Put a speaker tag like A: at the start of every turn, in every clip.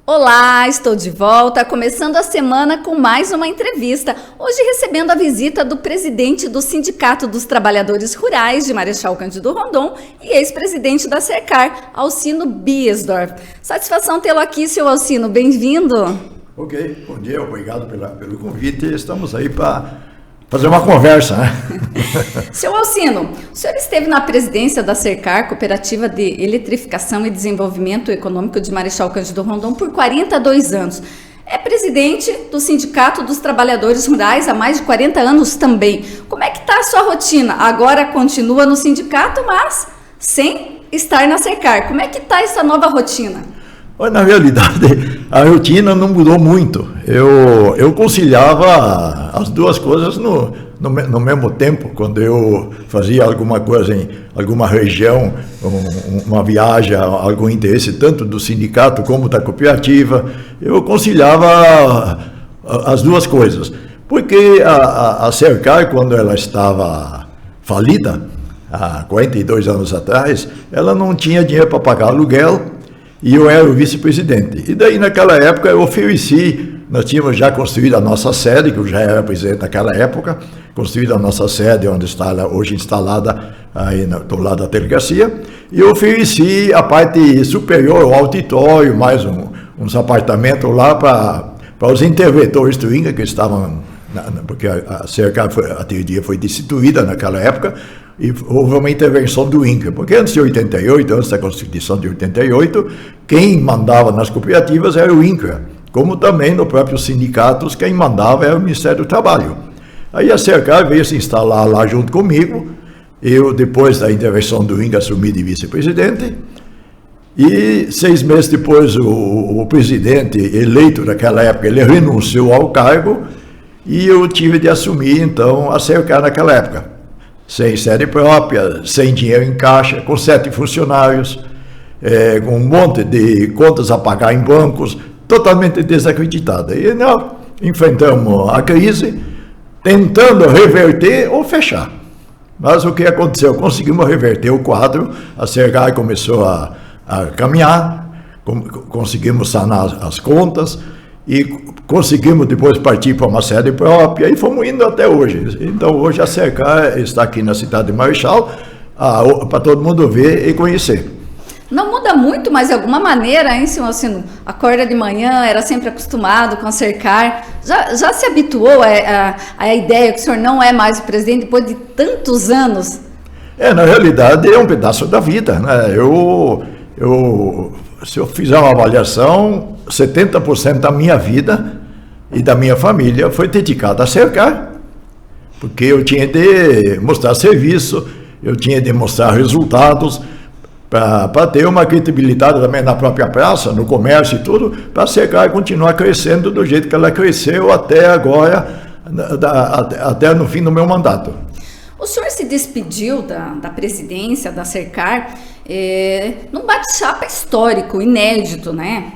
A: Olá, estou de volta, começando a semana com mais uma entrevista. Hoje recebendo a visita do presidente do Sindicato dos Trabalhadores Rurais de Marechal Cândido Rondon e ex-presidente da Sercar, Alcino Biesdorf. Satisfação tê-lo aqui, seu Alcino, bem-vindo.
B: Ok, bom dia, obrigado pelo convite. Estamos aí para fazer uma conversa, né?
A: Seu Alcino, o senhor esteve na presidência da Sercar, Cooperativa de Eletrificação e Desenvolvimento Econômico de Marechal Cândido Rondon, por 42 anos. É presidente do Sindicato dos Trabalhadores Rurais há mais de 40 anos também. Como é que está a sua rotina? Agora continua no sindicato, mas sem estar na Sercar. Como é que está essa nova rotina?
B: Na realidade, a rotina não mudou muito. Eu conciliava as duas coisas no mesmo tempo. Quando eu fazia alguma coisa em alguma região, uma viagem, algum interesse, tanto do sindicato como da cooperativa, eu conciliava as duas coisas. Porque a Sercar, quando ela estava falida, há 42 anos atrás, ela não tinha dinheiro para pagar aluguel, e eu era o vice-presidente. E daí, naquela época, eu ofereci, nós tínhamos já construído a nossa sede, que eu já era presidente naquela época, construído a nossa sede, onde está hoje instalada aí do lado da delegacia, e eu ofereci a parte superior, o auditório, mais uns apartamentos lá para os interventores do INCRA, que estavam, porque a Sercar foi destituída naquela época, e houve uma intervenção do INCRA, porque antes de 88, antes da Constituição de 88, quem mandava nas cooperativas era o INCRA, como também nos próprios sindicatos, quem mandava era o Ministério do Trabalho. Aí a Sercar veio se instalar lá junto comigo, eu, depois da intervenção do INCRA, assumi de vice-presidente, e 6 meses depois o presidente eleito naquela época, ele renunciou ao cargo, e eu tive de assumir, então, a Sercar naquela época. Sem sede própria, sem dinheiro em caixa, com 7 funcionários, com um monte de contas a pagar em bancos, totalmente desacreditada. E nós enfrentamos a crise, tentando reverter ou fechar. Mas o que aconteceu? Conseguimos reverter o quadro, a Sercar começou a caminhar, conseguimos sanar as contas, e conseguimos depois partir para uma sede própria e fomos indo até hoje. Então hoje a Sercar está aqui na cidade de Marechal para todo mundo ver e conhecer.
A: Não muda muito, mas de alguma maneira, hein, senhor Alcino? Acorda de manhã, era sempre acostumado com a Sercar. Já se habituou à ideia que o senhor não é mais o presidente depois de tantos anos?
B: Na realidade é um pedaço da vida, né? Se eu fizer uma avaliação, 70% da minha vida e da minha família foi dedicada a Sercar, porque eu tinha de mostrar serviço, eu tinha de mostrar resultados, para ter uma credibilidade também na própria praça, no comércio e tudo, para a Sercar continuar crescendo do jeito que ela cresceu até agora, até no fim do meu mandato.
A: O senhor se despediu da presidência da Sercar num bate-chapa histórico, inédito, né?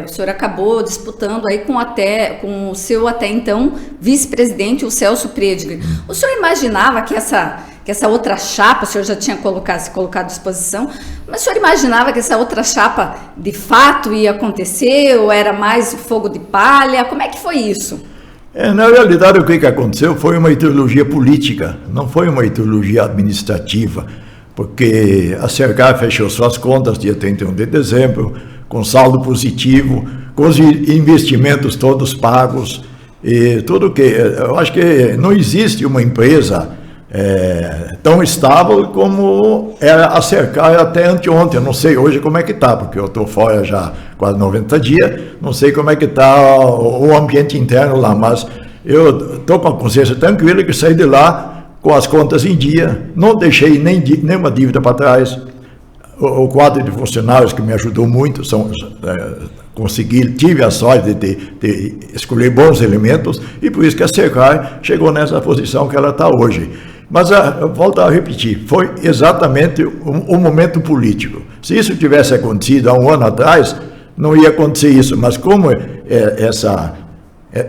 A: O senhor acabou disputando aí com o seu até então vice-presidente, o Celso Prediger. O senhor imaginava que essa outra chapa, o senhor já tinha se colocado à disposição, mas o senhor imaginava que essa outra chapa de fato ia acontecer ou era mais fogo de palha? Como é que foi isso?
B: Na realidade, o que aconteceu foi uma ideologia política, não foi uma ideologia administrativa, porque a Sercar fechou suas contas dia 31 de dezembro, com saldo positivo, com os investimentos todos pagos, e tudo que... Eu acho que não existe uma empresa tão estável como era a Sercar até anteontem. Eu não sei hoje como é que está, porque eu estou fora já quase 90 dias, não sei como é que está o ambiente interno lá, mas eu estou com a consciência tranquila que saí de lá com as contas em dia, não deixei nenhuma dívida para trás. O quadro de funcionários que me ajudou muito, tive a sorte de escolher bons elementos, e por isso que a Sercar chegou nessa posição que ela está hoje. Mas, volto a repetir, foi exatamente um momento político. Se isso tivesse acontecido há um ano atrás, não ia acontecer isso. Mas como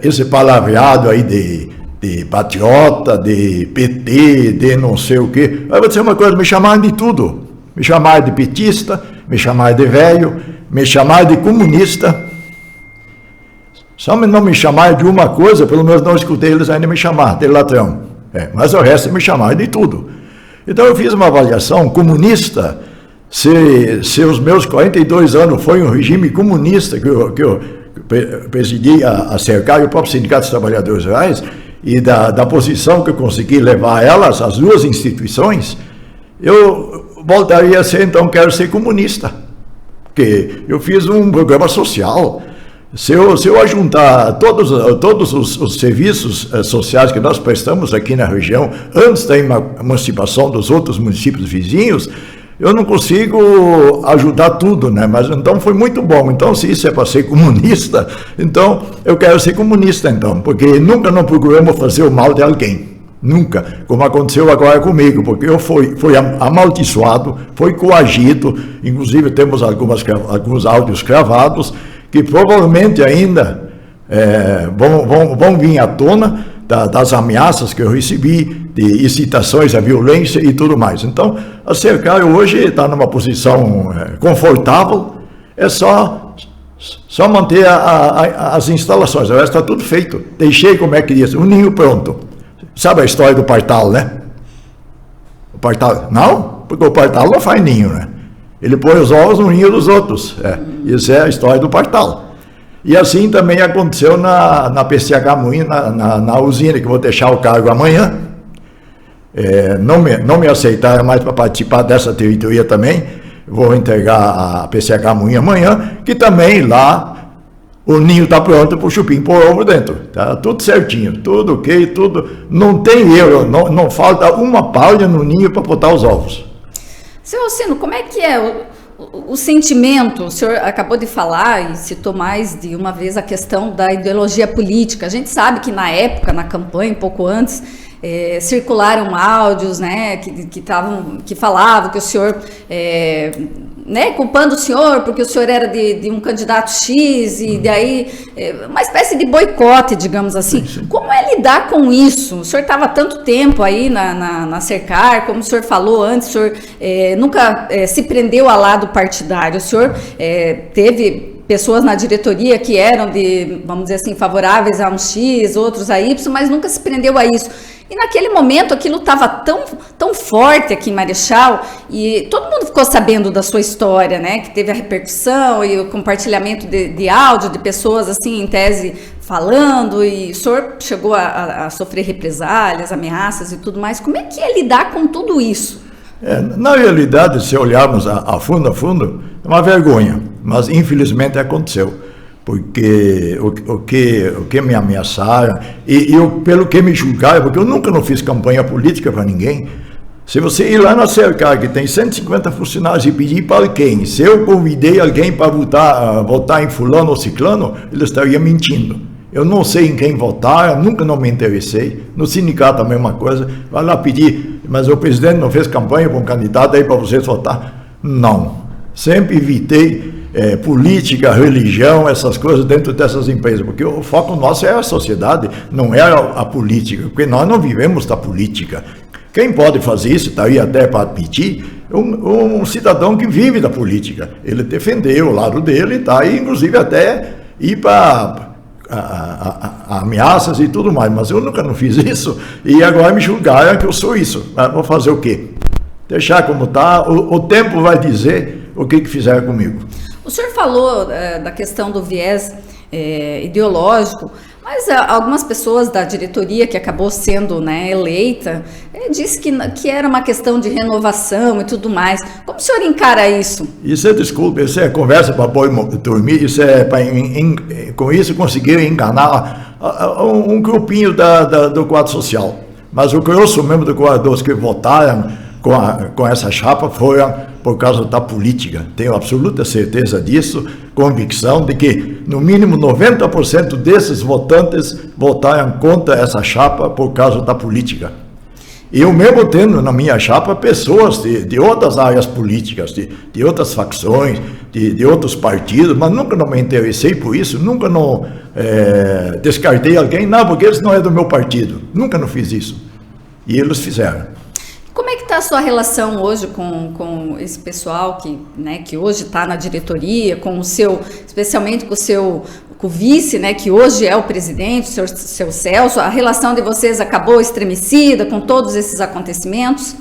B: esse palavreado aí de patriota, de PT, de não sei o quê, vai acontecer uma coisa, me chamaram de tudo. Me chamaram de petista, me chamaram de velho, me chamaram de comunista. Só não me chamaram de uma coisa, pelo menos não escutei eles ainda me chamar de ladrão. Mas o resto me chamaram de tudo. Então eu fiz uma avaliação comunista. Se os meus 42 anos foi um regime comunista que eu presidi a Sercar e o próprio Sindicato dos Trabalhadores Rurais, e da posição que eu consegui levar elas, as duas instituições, eu voltaria a ser, então, quero ser comunista. Porque eu fiz um programa social. Se eu ajuntar todos os serviços sociais que nós prestamos aqui na região, antes da emancipação dos outros municípios vizinhos, eu não consigo ajudar tudo, né? Mas então foi muito bom. Então, se isso é para ser comunista, então eu quero ser comunista, então, porque nunca não procuramos fazer o mal de alguém. Nunca, como aconteceu agora comigo, porque eu fui amaldiçoado, fui coagido, inclusive temos alguns áudios gravados, que provavelmente ainda vão vir à tona das ameaças que eu recebi, de incitações à violência e tudo mais. Então, a Sercar hoje está numa posição confortável, é só manter as instalações, o resto está tudo feito. Deixei, como é que diz, o ninho pronto. Sabe a história do partal, né? O partal, não? Porque o partal não faz ninho, né? Ele põe os ovos no ninho dos outros. Isso é a história do partal. E assim também aconteceu na PCH Moinho, na usina, que eu vou deixar o cargo amanhã. Não me aceitaram mais para participar dessa diretoria também. Vou entregar a PCH Moinho amanhã, que também lá o ninho está pronto para o chupim pôr ovo dentro. Tá tudo certinho, tudo ok, tudo. Não tem erro, não falta uma palha no ninho para botar os ovos.
A: Seu Alcino, como é que é o sentimento? O senhor acabou de falar e citou mais de uma vez a questão da ideologia política. A gente sabe que na época, na campanha, um pouco antes, circularam áudios, né, que falavam que o senhor, culpando o senhor porque o senhor era de um candidato X, e daí uma espécie de boicote, digamos assim. Sim. Como é lidar com isso? O senhor estava tanto tempo aí na Sercar, como o senhor falou antes, o senhor nunca se prendeu ao lado partidário, o senhor teve pessoas na diretoria que eram vamos dizer assim, favoráveis a um X, outros a Y, mas nunca se prendeu a isso. E naquele momento aquilo estava tão forte aqui em Marechal, e todo mundo ficou sabendo da sua história, né? Que teve a repercussão e o compartilhamento de áudio de pessoas assim, em tese, falando, e o senhor chegou a sofrer represálias, ameaças e tudo mais. Como é que é lidar com tudo isso?
B: Na realidade, se olharmos a fundo, é uma vergonha, mas infelizmente aconteceu. Porque o que me ameaçaram, e pelo que me julgaram, porque eu nunca não fiz campanha política para ninguém. Se você ir lá na Sercar, que tem 150 funcionários, e pedir para quem, se eu convidei alguém para votar em fulano ou ciclano, ele estaria mentindo. Eu não sei em quem votar, eu nunca não me interessei. No sindicato a mesma coisa, vai lá pedir, mas o presidente não fez campanha para um candidato aí para vocês votar. Não, sempre evitei política, religião, essas coisas dentro dessas empresas, porque o foco nosso é a sociedade, não é a política, porque nós não vivemos da política. Quem pode fazer isso, está aí até para pedir, um cidadão que vive da política. Ele defendeu o lado dele, está aí, inclusive até ir para ameaças e tudo mais, mas eu nunca não fiz isso, e agora me julgaram que eu sou isso. Mas vou fazer o quê? Deixar como está, o tempo vai dizer o que fizeram comigo.
A: O senhor falou da questão do viés ideológico, mas algumas pessoas da diretoria que acabou sendo, né, eleita, disse que era uma questão de renovação e tudo mais. Como o senhor encara isso?
B: Isso desculpa, isso é conversa para boi dormir, isso é para com isso conseguir enganar um grupinho do quadro social. Mas o grosso mesmo do quadro dos que votaram com essa chapa foram por causa da política. Tenho absoluta certeza disso, convicção de que no mínimo 90% desses votantes votaram contra essa chapa por causa da política. Eu mesmo tendo na minha chapa pessoas de outras áreas políticas, de outras facções, de outros partidos, mas nunca não me interessei por isso, nunca não descartei alguém, não, porque eles não é do meu partido. Nunca não fiz isso. E eles fizeram.
A: Como é que está a sua relação hoje com esse pessoal que hoje está na diretoria, especialmente com o vice, né, que hoje é o presidente, o seu Celso? A relação de vocês acabou estremecida com todos esses acontecimentos?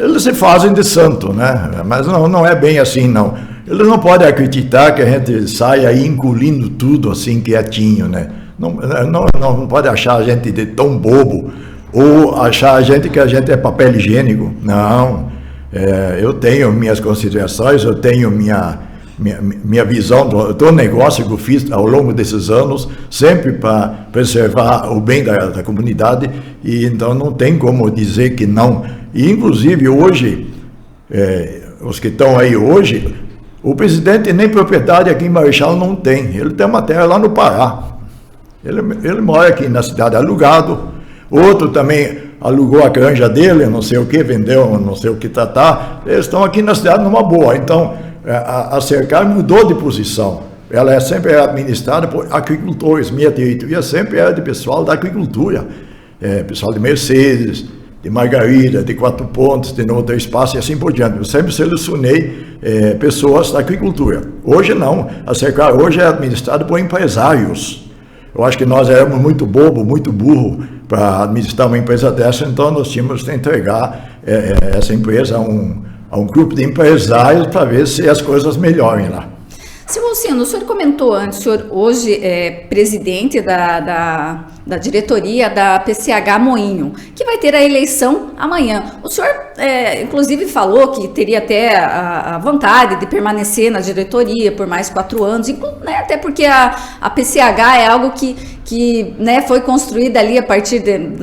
B: Eles se fazem de santo, né? Mas não é bem assim, não. Eles não podem acreditar que a gente saia aí engolindo tudo assim quietinho, né? Não pode achar a gente de tão bobo ou achar a gente que a gente é papel higiênico. Não. Eu tenho minhas considerações, eu tenho minha visão do negócio que eu fiz ao longo desses anos, sempre para preservar o bem da comunidade, e então não tem como dizer que não. E inclusive hoje, os que estão aí hoje, o presidente nem propriedade aqui em Marechal não tem, ele tem uma terra lá no Pará, ele mora aqui na cidade alugado, outro também alugou a granja dele, não sei o que, vendeu, não sei o que eles estão aqui na cidade numa boa. Então a Sercar mudou de posição, ela sempre é administrada por agricultores, minha diretoria sempre era de pessoal da agricultura, pessoal de Mercedes, de Margarida, de Quatro Pontos, de Novo Espaço e assim por diante. Eu sempre selecionei pessoas da agricultura. Hoje não, a Sercar hoje é administrada por empresários. Eu acho que nós éramos muito bobo, muito burro para administrar uma empresa dessa, então nós tínhamos que entregar essa empresa a um grupo de empresários para ver se as coisas melhorem lá.
A: Seu Alcino, o senhor comentou antes, o senhor hoje é presidente da diretoria da PCH Moinho, que vai ter a eleição amanhã. O senhor, inclusive, falou que teria até a vontade de permanecer na diretoria por mais 4 anos, né, até porque a PCH é algo que né, foi construída ali a partir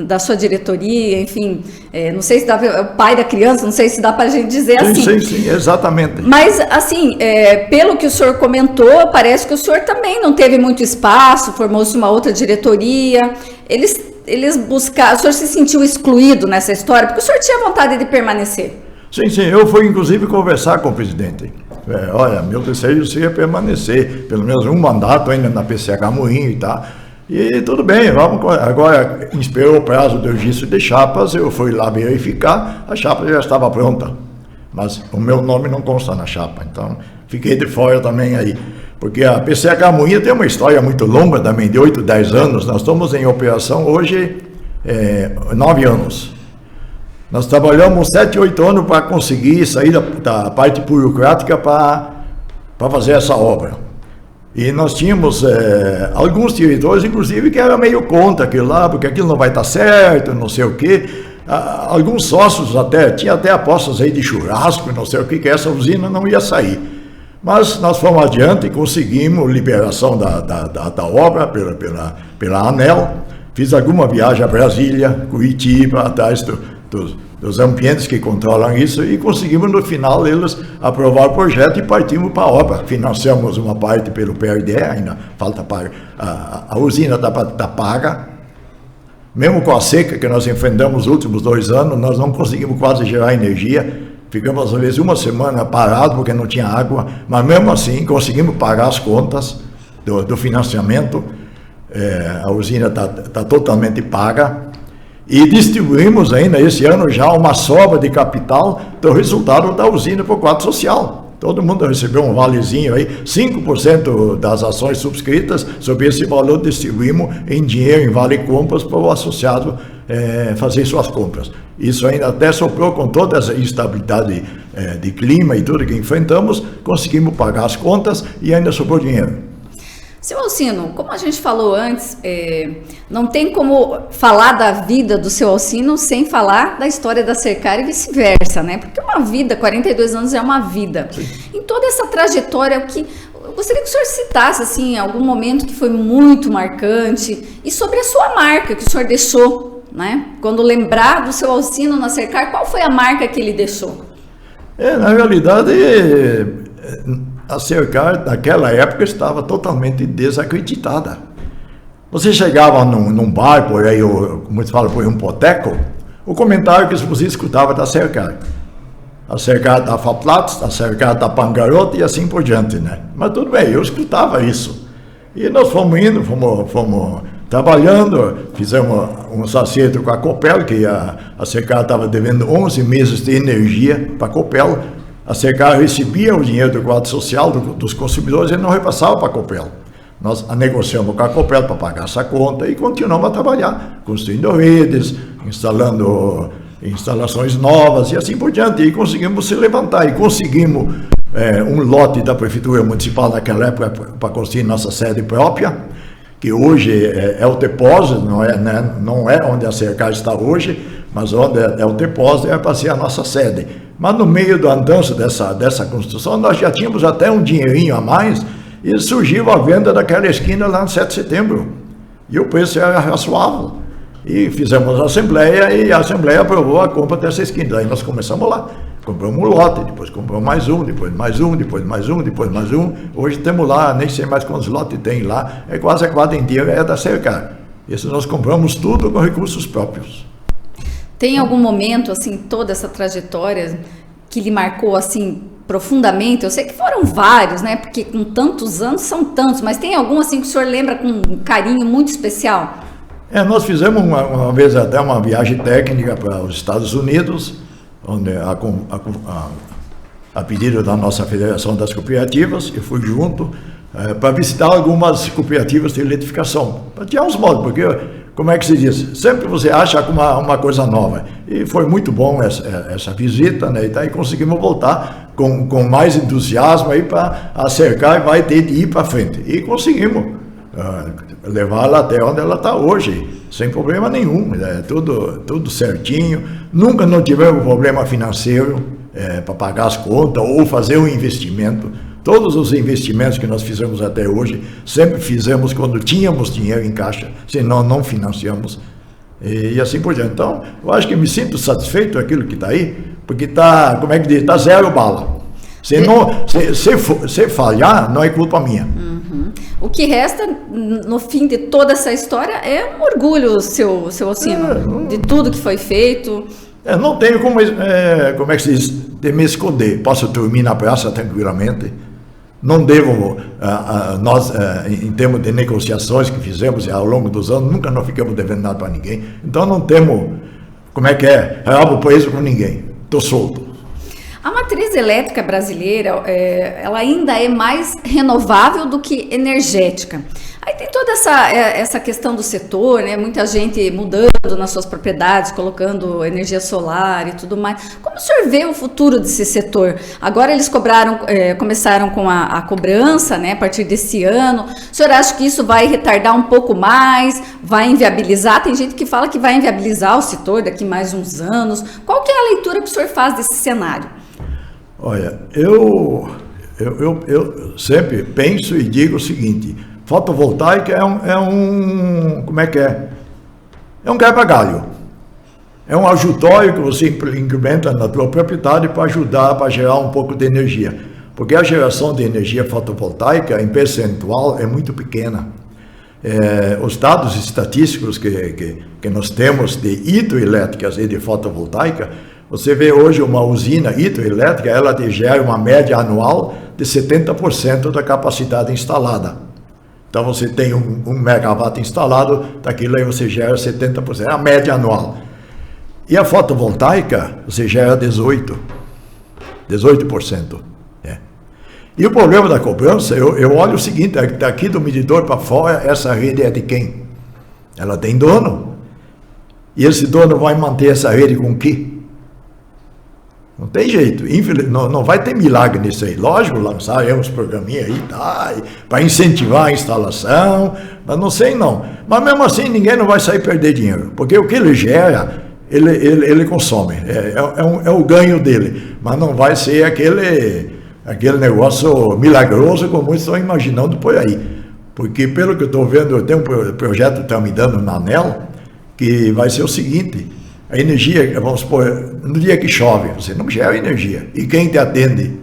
A: da sua diretoria, enfim, não sei se dá, o pai da criança, não sei se dá para a gente dizer assim. Sim,
B: exatamente.
A: Mas, assim, pelo que o senhor comentou, parece que o senhor também não teve muito espaço, formou-se uma outra diretoria, eles buscaram, o senhor se sentiu excluído nessa história, porque o senhor tinha vontade de permanecer.
B: Sim, eu fui inclusive conversar com o presidente. Olha, meu desejo seria permanecer, pelo menos um mandato ainda na PCH Moinho e tal. E tudo bem, vamos agora, esperou o prazo do registro de chapas, eu fui lá verificar, a chapa já estava pronta, mas o meu nome não consta na chapa, então fiquei de fora também aí, porque a PCH Moinho tem uma história muito longa também, de 8, 10 anos, nós estamos em operação hoje 9 anos. Nós trabalhamos 7, 8 anos para conseguir sair da parte burocrática para fazer essa obra. E nós tínhamos alguns diretores, inclusive, que eram meio contra aquilo lá, porque aquilo não vai estar certo, não sei o quê. Alguns sócios tinha até apostas aí de churrasco, não sei o quê, que essa usina não ia sair. Mas nós fomos adiante e conseguimos liberação da obra pela ANEEL. Fiz alguma viagem a Brasília, Curitiba, atrás dos ambientes que controlam isso, e conseguimos no final eles aprovar o projeto e partimos para a obra. Financiamos uma parte pelo PRD, ainda falta pagar. A usina está paga. Mesmo com a seca que nós enfrentamos os últimos 2 anos, nós não conseguimos quase gerar energia. Ficamos às vezes uma semana parado porque não tinha água, mas mesmo assim conseguimos pagar as contas do financiamento. A usina está totalmente paga. E distribuímos ainda esse ano já uma sobra de capital do resultado da usina por quadro social. Todo mundo recebeu um valezinho aí, 5% das ações subscritas, sobre esse valor distribuímos em dinheiro, em vale compras, para o associado fazer suas compras. Isso ainda até soprou com toda essa instabilidade de clima e tudo que enfrentamos, conseguimos pagar as contas e ainda sobrou dinheiro.
A: Seu Alcino, como a gente falou antes, não tem como falar da vida do seu Alcino sem falar da história da Sercar e vice-versa, né? Porque uma vida, 42 anos é uma vida. Sim. Em toda essa trajetória, eu gostaria que o senhor citasse, assim, algum momento que foi muito marcante e sobre a sua marca que o senhor deixou, né? Quando lembrar do seu Alcino na Sercar, qual foi a marca que ele deixou?
B: Na realidade, a Sercar, naquela época, estava totalmente desacreditada. Você chegava num bar, por aí, como se fala, por um boteco, o comentário que você escutava da Sercar. A Sercar da Faplatz, a Sercar da Pangaroto e assim por diante, né? Mas tudo bem, eu escutava isso. E nós fomos indo, fomos trabalhando, fizemos um acerto com a Copel, que a Sercar estava devendo 11 meses de energia para a Copel. A Sercar recebia o dinheiro do quadro social dos consumidores e não repassava para a Copel. Nós negociamos com a Copel para pagar essa conta e continuamos a trabalhar, construindo redes, instalando instalações novas e assim por diante. E conseguimos se levantar e conseguimos um lote da Prefeitura Municipal naquela época para construir nossa sede própria, que hoje é o depósito, não é onde a Sercar está hoje, mas onde é o depósito, é para ser a nossa sede. Mas no meio do andanço dessa construção, nós já tínhamos até um dinheirinho a mais, e surgiu a venda daquela esquina lá no 7 de setembro. E o preço era razoável. E fizemos a assembleia, e a assembleia aprovou a compra dessa esquina. Daí nós começamos lá. Compramos um lote, depois compramos mais um, depois mais um, depois mais um, depois mais um. Hoje temos lá, nem sei mais quantos lotes tem lá, é quase a quadra inteira é da Sercar. Isso nós compramos tudo com recursos próprios.
A: Tem algum momento, assim, toda essa trajetória que lhe marcou, assim, profundamente? Eu sei que foram vários, né? Porque com tantos anos são tantos, mas tem algum, assim, que o senhor lembra com um carinho muito especial?
B: Nós fizemos uma vez até uma viagem técnica para os Estados Unidos, onde a pedido da nossa Federação das Cooperativas, eu fui junto para visitar algumas cooperativas de eletrificação, para tirar uns modos, porque, como é que se diz, sempre você acha uma coisa nova, e foi muito bom essa visita, né, e daí conseguimos voltar com mais entusiasmo aí para acercar e vai ter de ir para frente, e conseguimos levá-la até onde ela está hoje, sem problema nenhum, tudo certinho, nunca não tivemos problema financeiro para pagar as contas ou fazer um investimento. Todos os investimentos que nós fizemos até hoje, sempre fizemos quando tínhamos dinheiro em caixa, senão não financiamos, e assim por diante. Então, eu acho que me sinto satisfeito com aquilo que está aí, porque está, como é que diz, está zero bala. Se falhar, não é culpa minha.
A: Uhum. O que resta, no fim de toda essa história, é um orgulho, seu Ossino, de tudo que foi feito.
B: Não tenho como é que se diz, de me esconder. Posso dormir na praça tranquilamente. Não devo, nós, em termos de negociações que fizemos ao longo dos anos, nunca nós ficamos devendo nada para ninguém. Então não temos, rabo preso com ninguém. Estou solto.
A: A matriz elétrica brasileira, ela ainda é mais renovável do que energética. Aí tem toda essa questão do setor, né? Muita gente mudando nas suas propriedades, colocando energia solar e tudo mais. Como o senhor vê o futuro desse setor? Agora eles começaram com a cobrança, né? A partir desse ano. O senhor acha que isso vai retardar um pouco mais? Vai inviabilizar? Tem gente que fala que vai inviabilizar o setor daqui mais uns anos. Qual que é a leitura que o senhor faz desse cenário?
B: Olha, eu sempre penso e digo o seguinte: fotovoltaica é um quebra-galho. É um ajutório que você implementa na tua propriedade para ajudar, para gerar um pouco de energia. Porque a geração de energia fotovoltaica, em percentual, é muito pequena. Os dados estatísticos que nós temos de hidroelétricas e de fotovoltaica, você vê hoje uma usina hidroelétrica, ela gera uma média anual de 70% da capacidade instalada. Então você tem um megawatt instalado, daquilo aí você gera 70%, é a média anual. E a fotovoltaica, você gera 18%. E o problema da cobrança, eu olho o seguinte: daqui do medidor para fora, essa rede é de quem? Ela tem dono. E esse dono vai manter essa rede com o quê? Não tem jeito, não vai ter milagre nisso aí. Lógico, lançaremos programinha aí, para incentivar a instalação, mas não sei não. Mas mesmo assim, ninguém não vai sair perder dinheiro, porque o que ele gera, ele consome, é o ganho dele, mas não vai ser aquele negócio milagroso como muitos estão imaginando por aí. Porque pelo que eu estou vendo, eu tenho um projeto tramitando na ANEEL, que vai ser o seguinte: a energia, vamos supor, no dia que chove, você não gera energia. E quem te atende?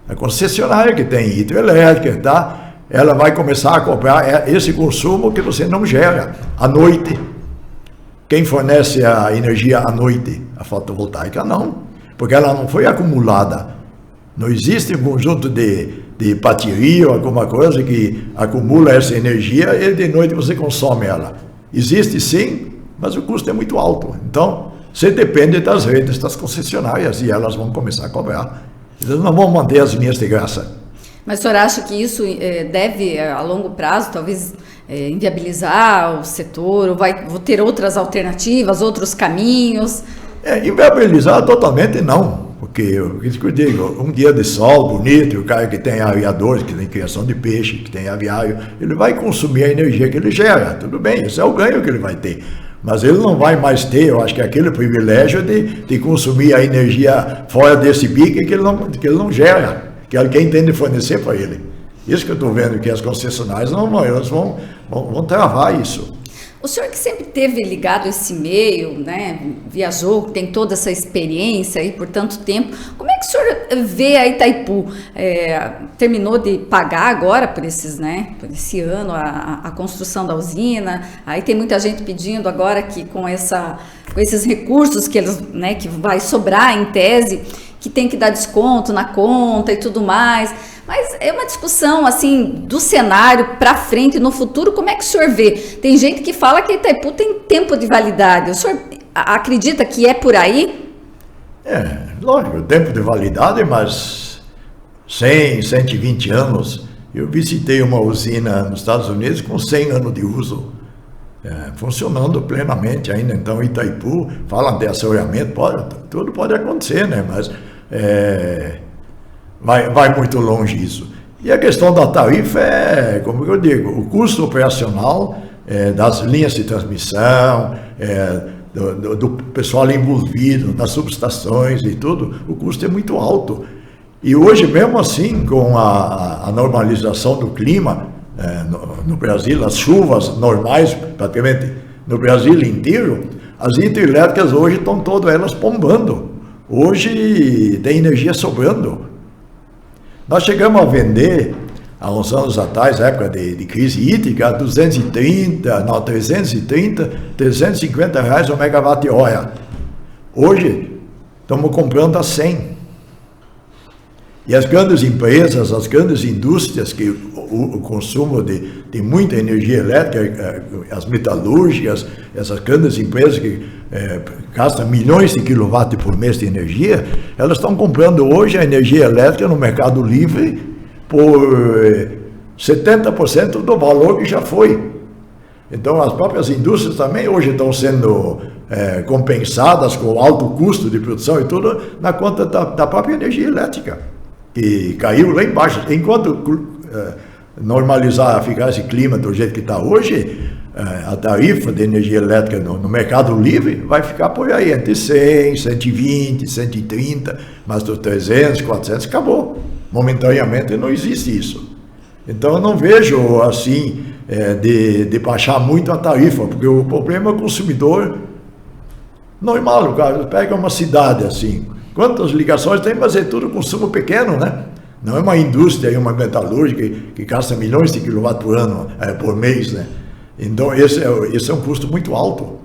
B: A concessionária que tem hidroelétrica, tá? Ela vai começar a comprar esse consumo que você não gera à noite. Quem fornece a energia à noite? A fotovoltaica não, porque ela não foi acumulada. Não existe um conjunto de bateria ou alguma coisa que acumula essa energia e de noite você consome ela. Existe sim mas o custo é muito alto. Então, você depende das redes, das concessionárias, e elas vão começar a cobrar. Eles não vão manter as linhas de graça.
A: Mas o senhor acha que isso deve, a longo prazo, talvez inviabilizar o setor, ou vou ter outras alternativas, outros caminhos?
B: Inviabilizar totalmente não, porque eu digo, um dia de sol bonito, o cara que tem aviadores, que tem criação de peixe, que tem aviário, ele vai consumir a energia que ele gera, tudo bem, esse é o ganho que ele vai ter. Mas ele não vai mais ter, eu acho que aquele privilégio de consumir a energia fora desse pique que ele não gera, que alguém tem de fornecer para ele. Isso que eu estou vendo, que as concessionárias elas vão travar isso.
A: O senhor que sempre teve ligado a esse meio, né, viajou, tem toda essa experiência aí por tanto tempo, como é que o senhor vê a Itaipu? Terminou de pagar agora por por esse ano a construção da usina, aí tem muita gente pedindo agora que com esses recursos que que vai sobrar em tese, que tem que dar desconto na conta e tudo mais. Mas é uma discussão, assim, do cenário para frente, no futuro, como é que o senhor vê? Tem gente que fala que a Itaipu tem tempo de validade. O senhor acredita que é por aí?
B: Lógico, tempo de validade, mas 100, 120 anos. Eu visitei uma usina nos Estados Unidos com 100 anos de uso, funcionando plenamente ainda. Então, Itaipu, falam de assoreamento, tudo pode acontecer, né? Mas vai muito longe isso. E a questão da tarifa como eu digo, o custo operacional das linhas de transmissão, do pessoal envolvido nas subestações e tudo, o custo é muito alto. E hoje, mesmo assim, com a normalização do clima no Brasil, as chuvas normais, praticamente no Brasil inteiro, as hidrelétricas hoje estão todas elas bombando. Hoje tem energia sobrando. Nós chegamos a vender, há uns anos atrás, época de crise hídrica, 350 reais o megawatt-hora. Hoje, estamos comprando a 100. E as grandes empresas, as grandes indústrias, que o consumo de muita energia elétrica, as metalúrgicas, essas grandes empresas que gastam milhões de quilowatts por mês de energia, elas estão comprando hoje a energia elétrica no mercado livre por 70% do valor que já foi. Então, as próprias indústrias também hoje estão sendo compensadas com alto custo de produção e tudo na conta da própria energia elétrica, que caiu lá embaixo. Enquanto ficar esse clima do jeito que está hoje, a tarifa de energia elétrica no mercado livre vai ficar por aí, entre 100, 120, 130, mas dos 300, 400, acabou. Momentaneamente não existe isso. Então eu não vejo assim de baixar muito a tarifa, porque o problema é o consumidor normal. O cara pega uma cidade assim, quantas ligações tem, mas é tudo consumo pequeno, né? Não é uma indústria, é uma metalúrgica que gasta milhões de quilowatts por ano, por mês, né? Então, esse é um custo muito alto.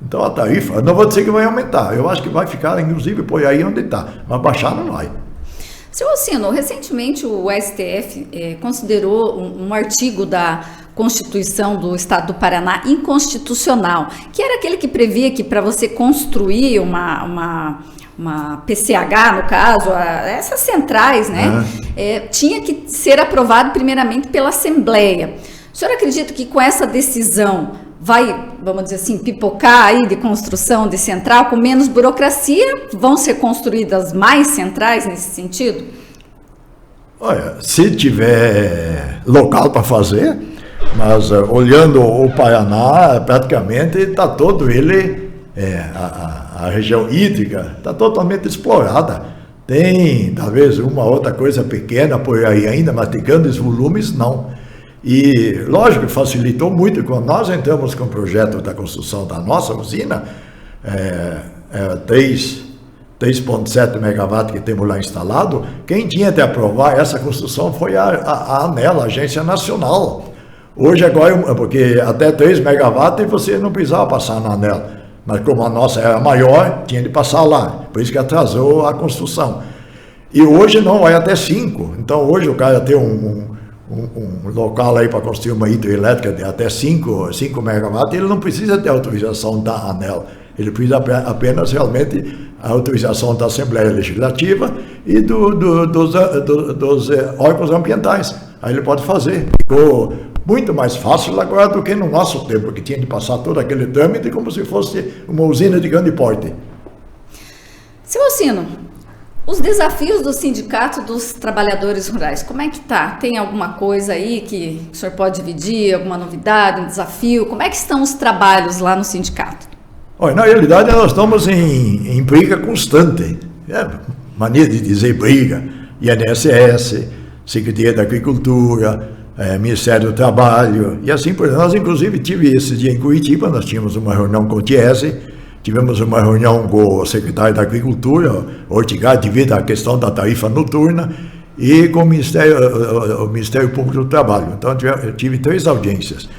B: Então, a tarifa, não vou dizer que vai aumentar, eu acho que vai ficar, inclusive, por aí onde está, mas baixar não vai.
A: Senhor Ossino, recentemente o STF considerou um artigo da Constituição do Estado do Paraná inconstitucional, que era aquele que previa que para você construir uma PCH, no caso, essas centrais, né, tinha que ser aprovado primeiramente pela Assembleia. O senhor acredita que com essa decisão vai, vamos dizer assim, pipocar aí de construção de central com menos burocracia? Vão ser construídas mais centrais nesse sentido?
B: Olha, se tiver local para fazer, mas olhando o Paraná, praticamente está todo ele, a região hídrica está totalmente explorada. Tem talvez uma outra coisa pequena por aí ainda, mas de grandes volumes não. E, lógico, facilitou muito. Quando nós entramos com o projeto da construção da nossa usina, 3,7 megawatts que temos lá instalado, quem tinha de aprovar essa construção foi a ANEEL, a Agência Nacional. Hoje, agora, porque até 3 megawatts você não precisava passar na ANEEL, mas como a nossa era maior, tinha de passar lá, por isso que atrasou a construção. E hoje não, vai até 5. Então, hoje o cara tem um local aí para construir uma hidrelétrica de até 5 megawatts, ele não precisa ter autorização da ANEEL. Ele precisa apenas realmente a autorização da Assembleia Legislativa e dos órgãos ambientais. Aí ele pode fazer. Ficou muito mais fácil agora do que no nosso tempo, que tinha de passar todo aquele trâmite como se fosse uma usina de grande porte.
A: Seu Alcino, os desafios do Sindicato dos Trabalhadores Rurais, como é que tá? Tem alguma coisa aí que o senhor pode dividir, alguma novidade, um desafio? Como é que estão os trabalhos lá no sindicato?
B: Olha, na realidade, nós estamos em briga constante. Mania de dizer briga. INSS, Secretaria da Agricultura, Ministério do Trabalho, e assim por diante. Nós, inclusive, tive esse dia em Curitiba, nós tínhamos uma reunião com o Tiese, tivemos uma reunião com o secretário da Agricultura, Ortigar, devido à questão da tarifa noturna, e com o Ministério Público do Trabalho. Então, eu tive 3 audiências.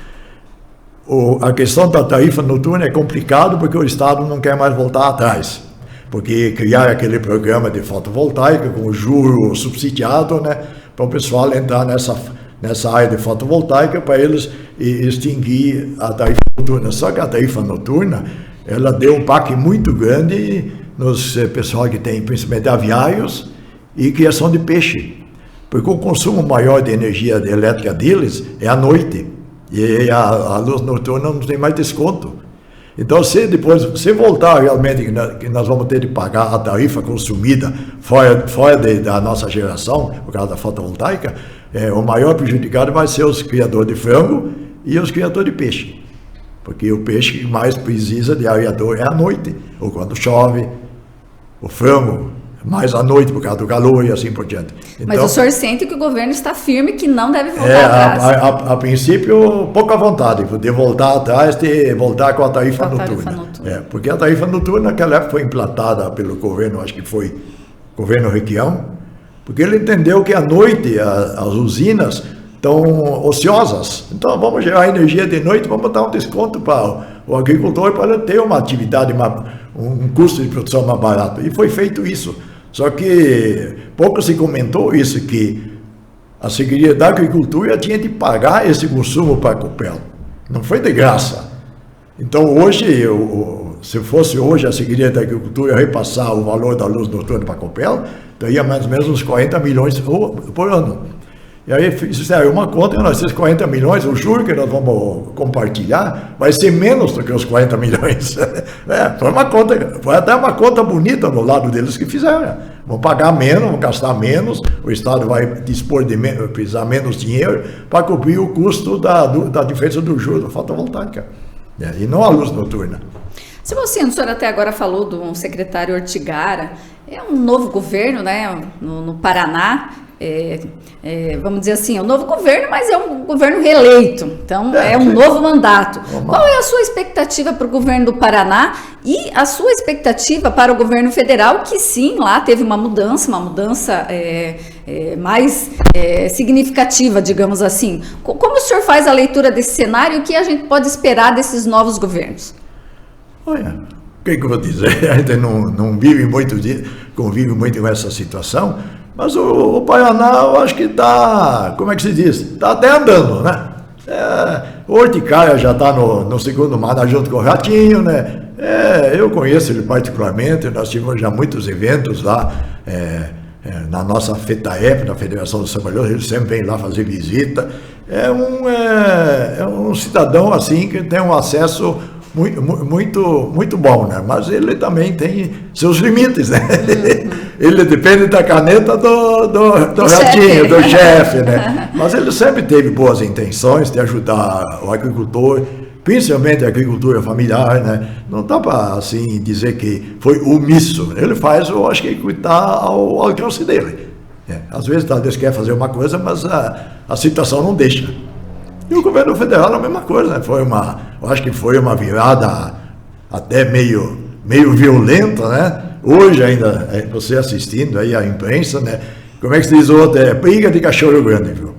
B: A questão da tarifa noturna é complicado porque o Estado não quer mais voltar atrás, porque criar aquele programa de fotovoltaica com juro subsidiado, né, para o pessoal entrar nessa área de fotovoltaica para eles extinguir a tarifa noturna. Só que a tarifa noturna, ela deu um baque muito grande nos pessoal que tem principalmente aviários e criação de peixe, porque o consumo maior de energia elétrica deles é à noite. E a luz noturna não tem mais desconto. Então, se voltar realmente que nós vamos ter de pagar a tarifa consumida fora da nossa geração, por causa da fotovoltaica, o maior prejudicado vai ser os criadores de frango e os criadores de peixe. Porque o peixe que mais precisa de areador é à noite, ou quando chove. O frango mais à noite por causa do calor e assim por diante. Então,
A: mas o senhor sente que o governo está firme, que não deve voltar atrás?
B: A princípio, pouca vontade de voltar atrás, de voltar com a tarifa noturna. Porque a tarifa noturna naquela época foi implantada pelo governo, acho que foi o governo Requião, porque ele entendeu que à noite as usinas estão ociosas. Então vamos gerar energia de noite, vamos dar um desconto para o agricultor para ter uma atividade, um custo de produção mais barato. E foi feito isso. Só que pouco se comentou isso, que a Secretaria da Agricultura tinha de pagar esse consumo para a Copel. Não foi de graça. Então hoje, se fosse hoje a Secretaria da Agricultura repassar o valor da luz noturna para a Copel, teria mais ou menos uns 40 milhões por ano. E aí fizeram uma conta, e nós temos 40 milhões, o juro que nós vamos compartilhar vai ser menos do que os 40 milhões. Foi até uma conta bonita no lado deles que fizeram. Vão pagar menos, vão gastar menos, o Estado vai precisar menos dinheiro para cobrir o custo da diferença do juro da fotovoltaica. E não a luz noturna.
A: Seu Alcino, o senhor até agora falou do secretário Ortigara, é um novo governo, né, no Paraná. Vamos dizer assim, é um novo governo, mas é um governo reeleito, então é um novo mandato. Qual é a sua expectativa para o governo do Paraná e a sua expectativa para o governo federal, que sim, lá teve uma mudança mais significativa, digamos assim. Como o senhor faz a leitura desse cenário e o que a gente pode esperar desses novos governos?
B: Olha, o que eu vou dizer? A gente não convive muito com essa situação. Mas o Paraná, eu acho que está, como é que se diz? Está até andando, né? O Orticara já está no segundo mandato junto com o Ratinho, né? Eu conheço ele particularmente, nós tivemos já muitos eventos lá, na nossa FETAEP, na Federação dos Trabalhadores, ele sempre vem lá fazer visita. É um cidadão, assim, que tem um acesso muito bom, né? Mas ele também tem seus limites, né? Ele depende da caneta do Ratinho, do chefe, né? Mas ele sempre teve boas intenções de ajudar o agricultor, principalmente a agricultura familiar, né? Não dá para, assim, dizer que foi omisso. Ele faz, eu acho que está ao alcance dele. Às vezes, talvez quer fazer uma coisa, mas a situação não deixa. E o governo federal é a mesma coisa, né? Eu acho que foi uma virada até meio violenta, né? Hoje ainda, você assistindo aí a imprensa, né? Como é que se diz outro? Briga de cachorro grande, viu?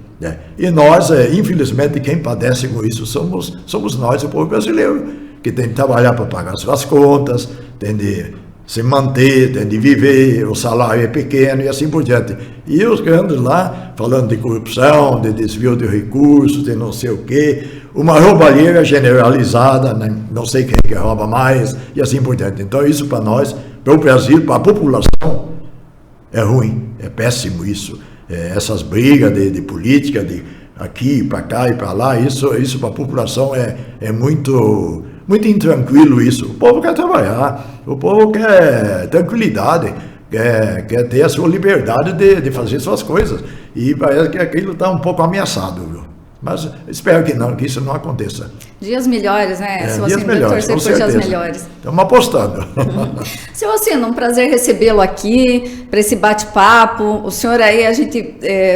B: E nós, infelizmente, quem padece com isso somos nós, o povo brasileiro, que tem que trabalhar para pagar suas contas, tem de se manter, tem de viver, o salário é pequeno e assim por diante. E os grandes lá, falando de corrupção, de desvio de recursos, de não sei o quê, uma roubalheira generalizada, né? Não sei quem que rouba mais, e assim por diante. Então isso para nós, para o Brasil, para a população, é ruim, é péssimo isso. Essas brigas de política, de aqui, para cá e para lá, isso para a população é muito intranquilo isso. O povo quer trabalhar, o povo quer tranquilidade, quer ter a sua liberdade de fazer suas coisas. E parece que aquilo está um pouco ameaçado, viu? Mas espero que isso não aconteça.
A: Dias melhores, né? Se
B: dias
A: você
B: melhores,
A: torcer
B: com
A: por dias
B: certeza.
A: melhores.
B: Estamos apostando.
A: Seu Ossino, um prazer recebê-lo aqui para esse bate-papo. O senhor aí, a gente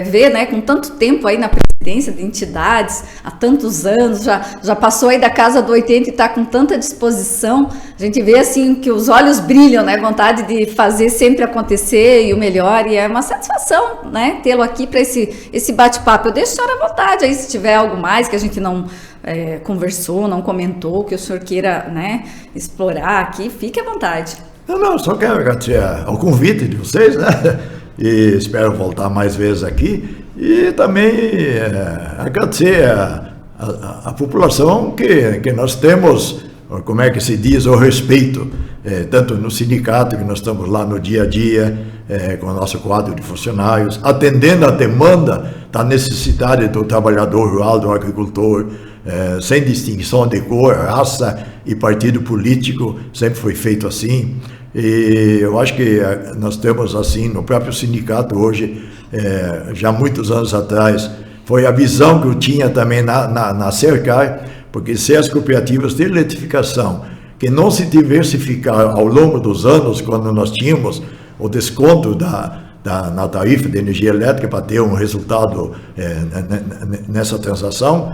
A: vê, né, com tanto tempo aí na presidência de entidades, há tantos anos, já passou aí da casa do 80 e está com tanta disposição. A gente vê assim que os olhos brilham, né? Vontade de fazer sempre acontecer e o melhor. E é uma satisfação, né, tê-lo aqui para esse bate-papo. Eu deixo a senhora à vontade aí, se tiver algo mais que a gente não conversou, não comentou, que o senhor queira, né, explorar aqui, fique à vontade.
B: Não, só quero agradecer ao convite de vocês, né? E espero voltar mais vezes aqui. E também agradecer a população que nós temos, como é que se diz, o respeito, tanto no sindicato, que nós estamos lá no dia a dia, com o nosso quadro de funcionários, atendendo a demanda da necessidade do trabalhador rural, do agricultor, sem distinção de cor, raça e partido político, sempre foi feito assim. E eu acho que nós temos assim, no próprio sindicato hoje, já muitos anos atrás, foi a visão que eu tinha também na Cercar, porque se as cooperativas de eletrificação, que não se diversificaram ao longo dos anos, quando nós tínhamos o desconto na tarifa de energia elétrica para ter um resultado nessa transação,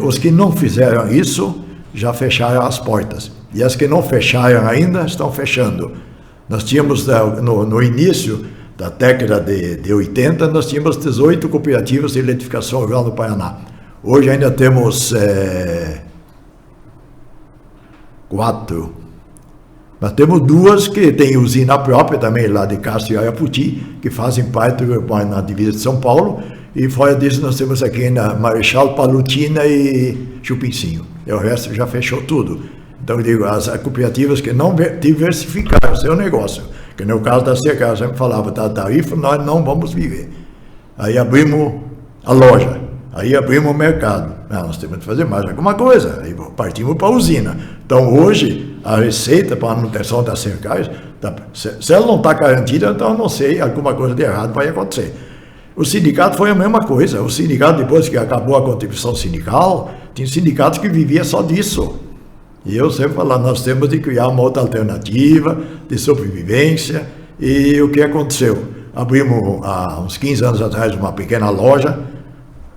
B: os que não fizeram isso já fecharam as portas. E as que não fecharam ainda estão fechando. Nós tínhamos, no início da década de 80, nós tínhamos 18 cooperativas de eletrificação rural no Paraná. Hoje ainda temos 4. Nós temos 2 que têm usina própria também, lá de Castro e Araputi, que fazem parte na divisa de São Paulo, e fora disso nós temos aqui na Marechal Palutina e Chupincinho. E o resto já fechou tudo. Então eu digo, as cooperativas que não diversificaram seu negócio, que no caso da Cercar, eu sempre falava, da tarifa nós não vamos viver. Aí abrimos a loja, aí abrimos o mercado. Nós temos que fazer mais alguma coisa, aí partimos para a usina. Então hoje, a receita para a manutenção da Cercar, se ela não está garantida, então eu não sei, alguma coisa de errado vai acontecer. O sindicato foi a mesma coisa. O sindicato, depois que acabou a contribuição sindical, tinha sindicatos que viviam só disso. E eu sempre falo, nós temos de criar uma outra alternativa de sobrevivência. E o que aconteceu? Abrimos há uns 15 anos atrás uma pequena loja.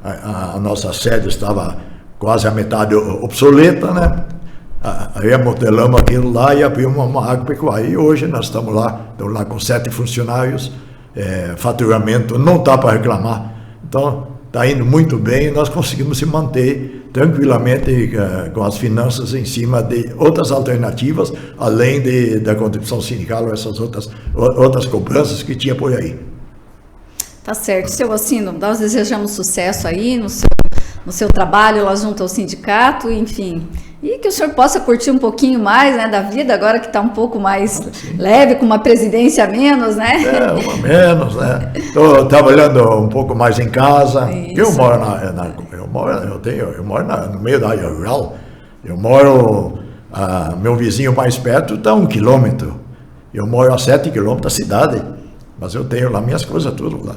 B: A nossa sede estava quase a metade obsoleta, né? Aí amodelamos aquilo lá e abrimos uma agropecuária. E hoje nós estamos lá com 7 funcionários. Faturamento não está para reclamar. Então, está indo muito bem e nós conseguimos se manter tranquilamente com as finanças em cima de outras alternativas, além da contribuição sindical ou essas outras cobranças que tinha por aí.
A: Tá certo. Seu Ossino, nós desejamos sucesso aí no seu trabalho lá junto ao sindicato, enfim. E que o senhor possa curtir um pouquinho mais, né, da vida, agora que está um pouco mais leve, com uma presidência a menos, né?
B: Uma menos, né? Estou trabalhando um pouco mais em casa. Isso. Eu moro no meio da área rural. Meu vizinho mais perto está a 1 quilômetro. Eu moro a 7 quilômetros da cidade, mas eu tenho lá minhas coisas tudo lá.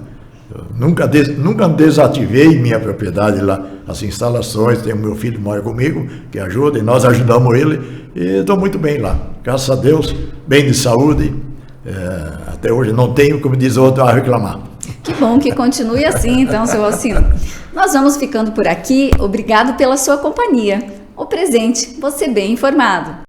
B: Eu nunca desativei minha propriedade lá, as instalações. Tem o meu filho que mora comigo, que ajuda, e nós ajudamos ele, e estou muito bem lá, graças a Deus, bem de saúde. Até hoje não tenho, como diz o outro, a reclamar.
A: Que bom que continue assim, então, seu Ossino. Nós vamos ficando por aqui. Obrigado pela sua companhia. O Presente, você bem informado.